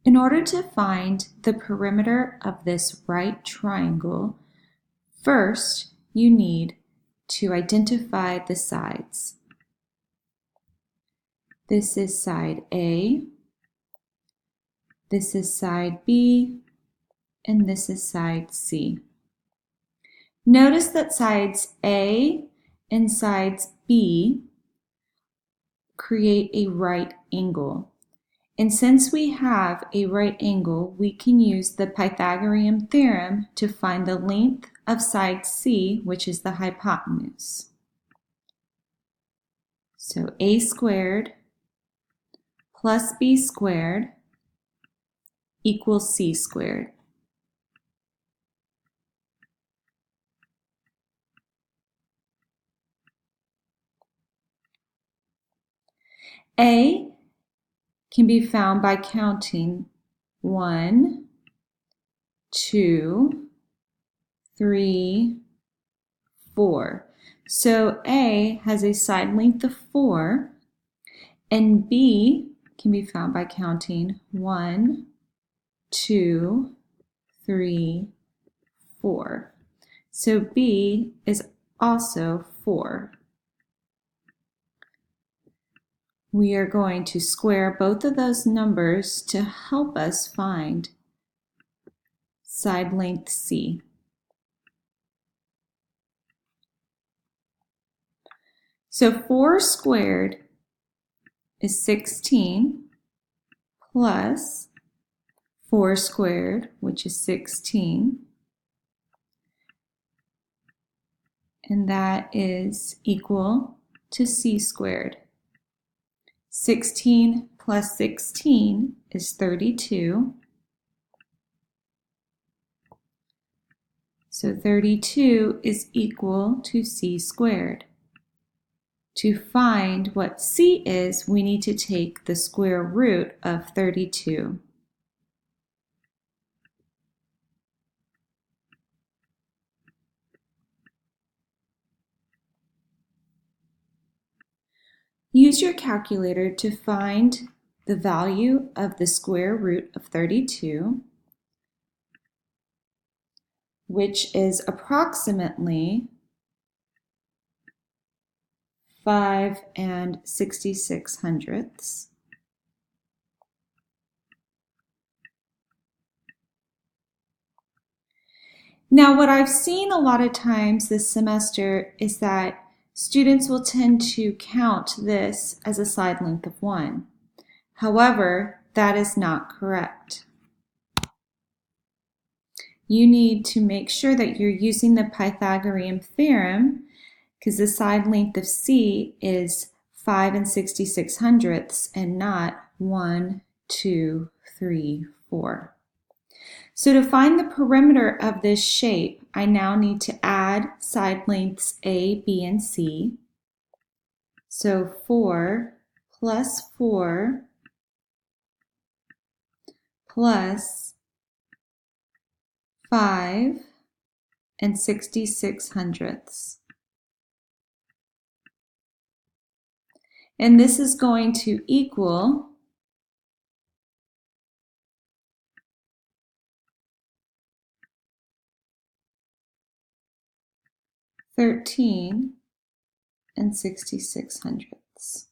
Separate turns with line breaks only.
In order to find the perimeter of this right triangle, first you need to identify the sides. This is side A, this is side B, and this is side C. Notice that sides A and sides B create a right angle. And since we have a right angle, we can use the Pythagorean theorem to find the length of side C, which is the hypotenuse. So A squared plus B squared equals C squared. A can be found by counting 1, 2, 3, 4. So A has a side length of 4, and B can be found by counting 1, 2, 3, 4. So B is also 4. We are going to square both of those numbers to help us find side length C. So 4 squared is 16 plus 4 squared, which is 16, and that is equal to C squared. 16 plus 16 is 32. So 32 is equal to C squared. To find what C is, we need to take the square root of 32. Use your calculator to find the value of the square root of 32, which is approximately 5 66/100. Now, what I've seen a lot of times this semester is that students will tend to count this as a side length of 1. However, that is not correct. You need to make sure that you're using the Pythagorean theorem, because the side length of C is 5 66/100 and not 1, 2, 3, 4. So to find the perimeter of this shape, I now need to add side lengths A, B, and C. So 4 plus 4 plus 5 66/100. And this is going to equal 13 66/100.